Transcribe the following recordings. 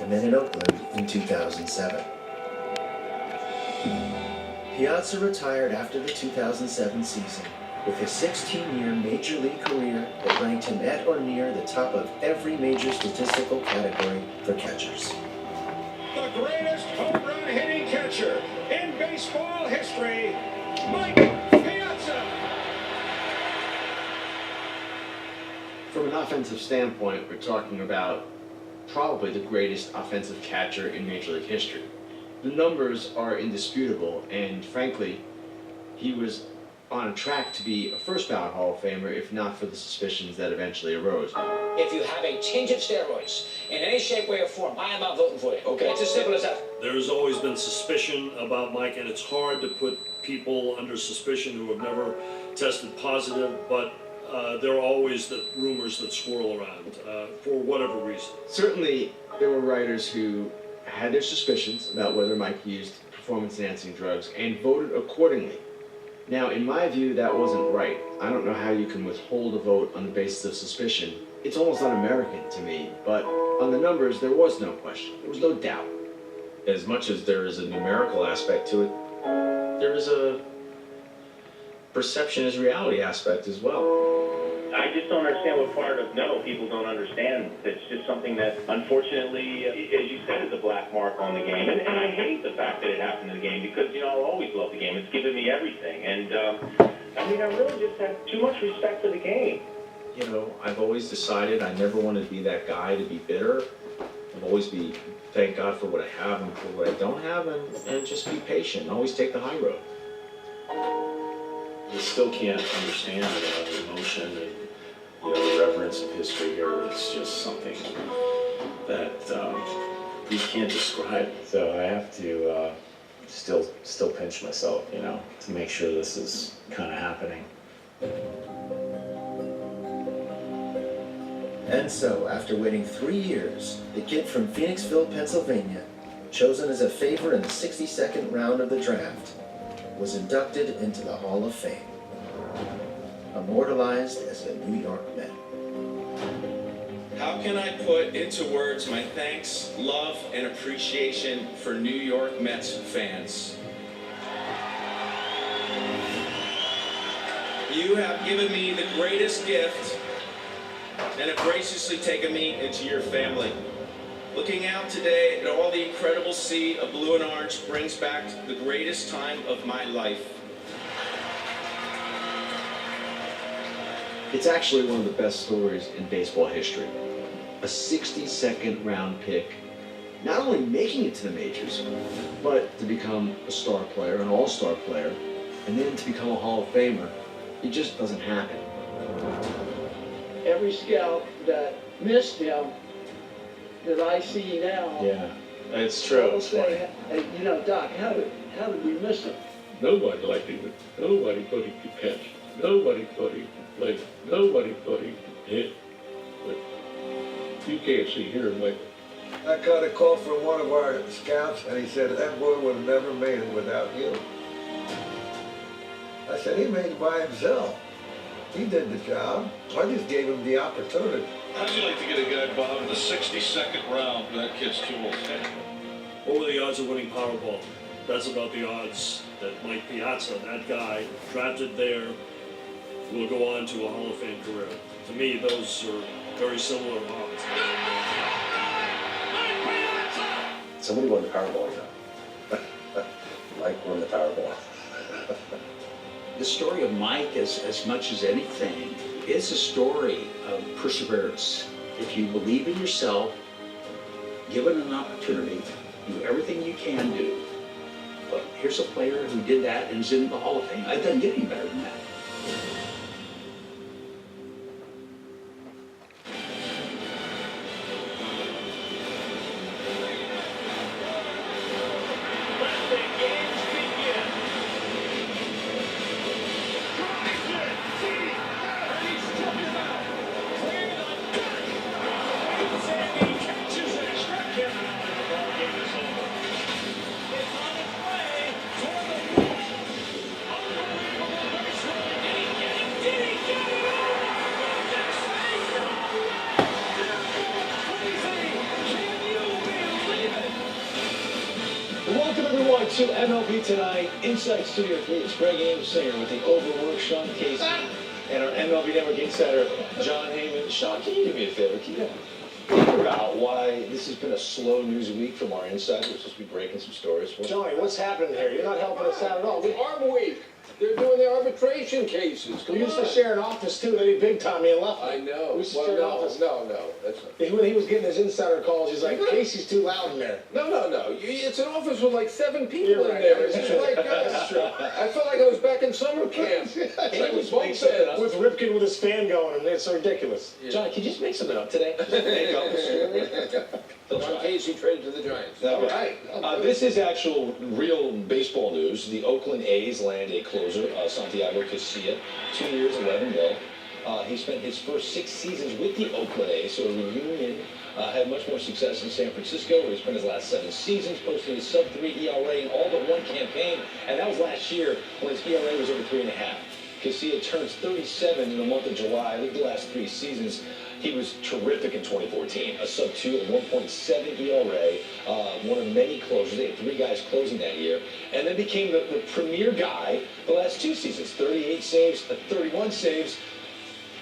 and then in Oakland in 2007. Piazza retired after the 2007 season with a 16-year Major League career that ranked him at or near the top of every major statistical category for catchers. The greatest home run hitting catcher in baseball history, Mike Piazza. From an offensive standpoint, we're talking about probably the greatest offensive catcher in Major League history. The numbers are indisputable, and frankly, he was on a track to be a first ballot Hall of Famer if not for the suspicions that eventually arose. If you have a change of steroids in any shape, way, or form, I am not voting for you. Okay, it's as simple as that. There's always been suspicion about Mike, and it's hard to put people under suspicion who have never tested positive, but there are always the rumors that swirl around for whatever reason. Certainly, there were writers who had their suspicions about whether Mike used performance-enhancing drugs and voted accordingly. Now, in my view, that wasn't right. I don't know how you can withhold a vote on the basis of suspicion. It's almost un-American to me, but on the numbers, there was no question. There was no doubt. As much as there is a numerical aspect to it, there is a perception is reality aspect as well. I just don't understand what part of no people don't understand. It's just something that, unfortunately, as you said, is a black mark on the game. And I hate the fact that it happened in the game because, you know, I'll always love the game. It's given me everything. And, I mean, I really just have too much respect for the game. You know, I've always decided I never want to be that guy to be bitter. I've always be thank God for what I have and for what I don't have, and just be patient. Always take the high road. You still can't understand the emotion and, you know, the reverence of history here. It's just something that you can't describe. So I have to still pinch myself, you know, to make sure this is kind of happening. And so, after waiting 3 years, the kid from Phoenixville, Pennsylvania, chosen as a favor in the 62nd round of the draft, was inducted into the Hall of Fame, immortalized as a New York Met. How can I put into words my thanks, love, and appreciation for New York Mets fans? You have given me the greatest gift and have graciously taken me into your family. Looking out today at all the incredible sea of blue and orange brings back the greatest time of my life. It's actually one of the best stories in baseball history. A 62nd round pick, not only making it to the majors, but to become a star player, an all-star player, and then to become a Hall of Famer. It just doesn't happen. Every scout that missed him that I see now, Yeah, it's true. will say, hey, you know, Doc, how did we miss him? Nobody liked him. Nobody thought he could catch. Nobody thought he could play. Nobody thought he could hit. But you can't see here, Mike. I got a call from one of our scouts, and he said, that boy would have never made it without you. I said, he made it by himself. He did the job. I just gave him the opportunity. How'd you like to get a guy, Bob, in the 62nd round? That kid's too old. What were the odds of winning Powerball? That's about the odds that Mike Piazza, that guy, drafted there, will go on to a Hall of Fame career. To me, those are very similar odds. Somebody won the Powerball, Mike won the Powerball. The story of Mike, as much as anything, is a story of perseverance. If you believe in yourself, given an opportunity, do everything you can do. But here's a player who did that and is in the Hall of Fame. It doesn't get any better than that. Welcome to MLB Tonight, Inside Studio 3. It's Greg Amsinger with the overworked Sean Casey and our MLB Network insider, John Heyman. Sean, can you do me a favor? Can you figure out why this has been a slow news week from our insiders? We're supposed to be breaking some stories. Johnny, what's happening here? You're not helping us out at all. Arm week. They're doing the arbitration cases. We used to share an office too. They big Tommy and left. I know. We used to share an office. No, that's not. When he was getting his insider calls, he's like, Casey's too loud in there. No. It's an office with like 7 people You're in right. there. It's just like, I felt like I was back in summer camp. He was with Ripken with his fan going, and it's ridiculous. Yeah. Johnny, can you just make something up today? Just make up a story. John Casey traded to the Giants. All right. This is actual real baseball news. The Oakland A's land a closer, Santiago Casilla, 2 years, $11 million. He spent his first 6 seasons with the Oakland A's, so a reunion. Had much more success in San Francisco, where he spent his last 7 seasons, posting a sub-3 ERA in all but one campaign, and that was last year when his ERA was over 3.5. Casilla turns 37 in the month of July. Look at the last 3 seasons. He was terrific in 2014, a sub-2 at 1.7 ERA, one of many closers. They had 3 guys closing that year, and then became the premier guy the last 2 seasons, 38 saves, 31 saves.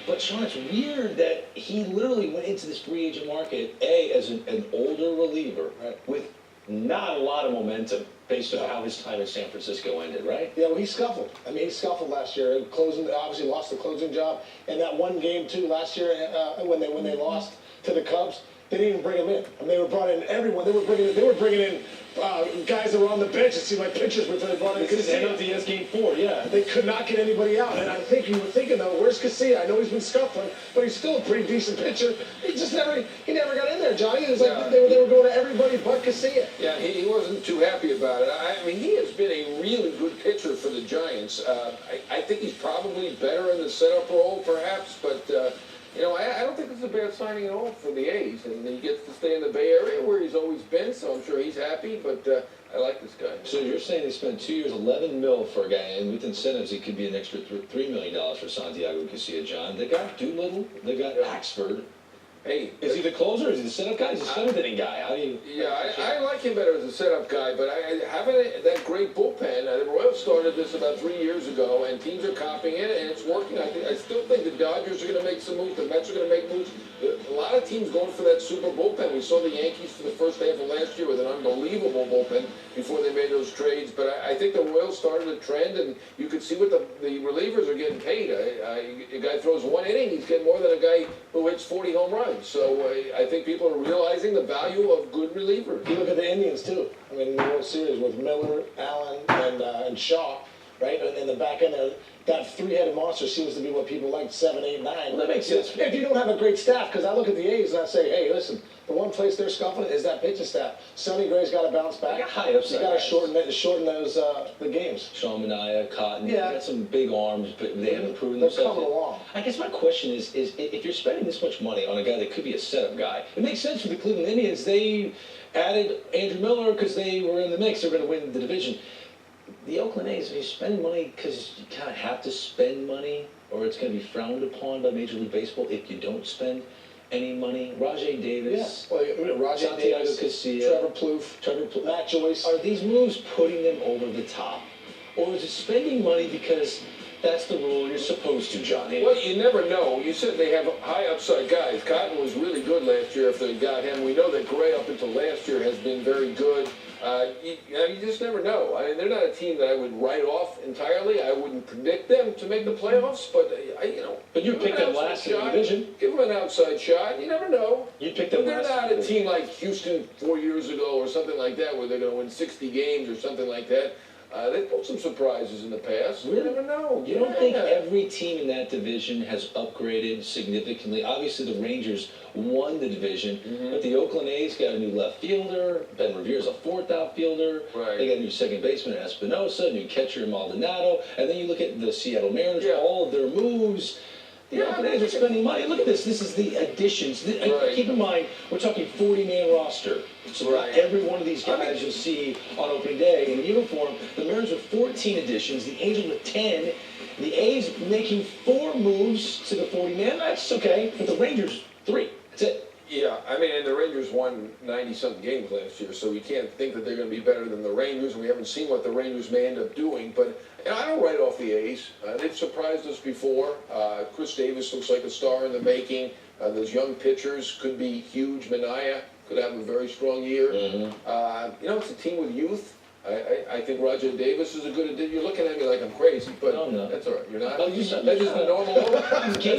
But Sean, it's weird that he literally went into this free agent market, as an older reliever, with not a lot of momentum based on how his time in San Francisco ended, right? Yeah, well, he scuffled. I mean, he scuffled last year. Closing, obviously lost the closing job. And that one game, too, last year when they lost to the Cubs, they didn't even bring him in. I mean, they were brought in everyone. They were bringing in guys that were on the bench. It seemed like pitchers were brought in. This is NLDS Game 4, yeah. They could not get anybody out. And I think you were thinking, though, where's Casilla? I know he's been scuffling, but he's still a pretty decent pitcher. He never got in there, Johnny. It was like they were going to everybody but Casilla. Yeah, he wasn't too happy about it. I mean, he has been a really good pitcher for the Giants. I think he's probably better in the setup role, perhaps, but... I don't think it's a bad signing at all for the A's. And he gets to stay in the Bay Area where he's always been, so I'm sure he's happy, but I like this guy. So you're saying they spent 2 years, $11 million for a guy, and with incentives it could be an extra $3 million for Santiago Casilla, John. They got Doolittle, they got Axford. Hey, is he the closer? Is he the setup guy? Is he the seventh inning guy? How do you? Yeah, I like him better as a setup guy, but having that great bullpen, the Royals started this about 3 years ago, and teams are copying it, and it's working. I still think the Dodgers are going to make some moves. The Mets are going to make moves. A lot of teams going for that super bullpen. We saw the Yankees for the first half of last year with an unbelievable bullpen before they made those trades. But I think the Royals started a trend, and you could see what the relievers are getting paid. A guy throws 1 inning, he's getting more than a guy who hits 40 home runs. So I think people are realizing the value of good relievers. You look at the Indians, too. I mean, in the World Series with Miller, Allen, and Shaw, right? And in the back end there, that 3-headed monster seems to be what people like, 7, 8, 9. Well, that makes sense. If you don't have a great staff, because I look at the A's and I say, hey, listen, the one place they're scuffling is that pitching staff. Sonny Gray's got to bounce back. They got high upside. You got to shorten those the games. Sean Manaea, Cotton, Yeah. they got some big arms, but they haven't proven They're themselves. coming along. I guess my question is if you're spending this much money on a guy that could be a setup guy, it makes sense for the Cleveland Indians. They added Andrew Miller because they were in the mix. They're going to win the division. The Oakland A's, are you spending money because you kind of have to spend money, or it's going to be frowned upon by Major League Baseball if you don't spend any money? Rajay Davis, Rajay Santiago Davis, Casilla, Trevor Plouffe, Matt Joyce. Are these moves putting them over the top, or is it spending money because that's the rule you're supposed to, Johnny? Well, you never know. You said they have high upside guys. Cotton was really good last year if they got him. We know that Gray up until last year has been very good. You just never know. I mean, they're not a team that I would write off entirely. I wouldn't predict them to make the playoffs, but But you picked them last in the division. Give them an outside shot. You never know. You picked them They're last. not a team like Houston 4 years ago or something like that, where they're going to win 60 games or something like that. They pulled some surprises in the past. Really? You never know. You don't think every team in that division has upgraded significantly? Obviously, the Rangers won the division, but the Oakland A's got a new left fielder. Ben Revere's a 4th outfielder. Right. They got a new second baseman, Espinosa, new catcher in Maldonado. And then you look at the Seattle Mariners, all of their moves. The Oakland A's are spending money. Look at this. This is the additions. Keep in mind, we're talking 40-man roster. So not every one of these guys you'll see on opening day in uniform. The Mariners with 14 additions, the Angels with 10, the A's making 4 moves to the 40-man. That's okay. But the Rangers, 3. That's it. Yeah, I mean, and the Rangers won 90-something games last year, so we can't think that they're going to be better than the Rangers, and we haven't seen what the Rangers may end up doing. But I don't write off the A's. They've surprised us before. Chris Davis looks like a star in the making. Those young pitchers could be huge. Minaya could have a very strong year. It's a team with youth. I think Roger Davis is a good addition. You're looking at me like I'm crazy, but No, I'm not. that's all right. You're not? No, you said That's just a normal look.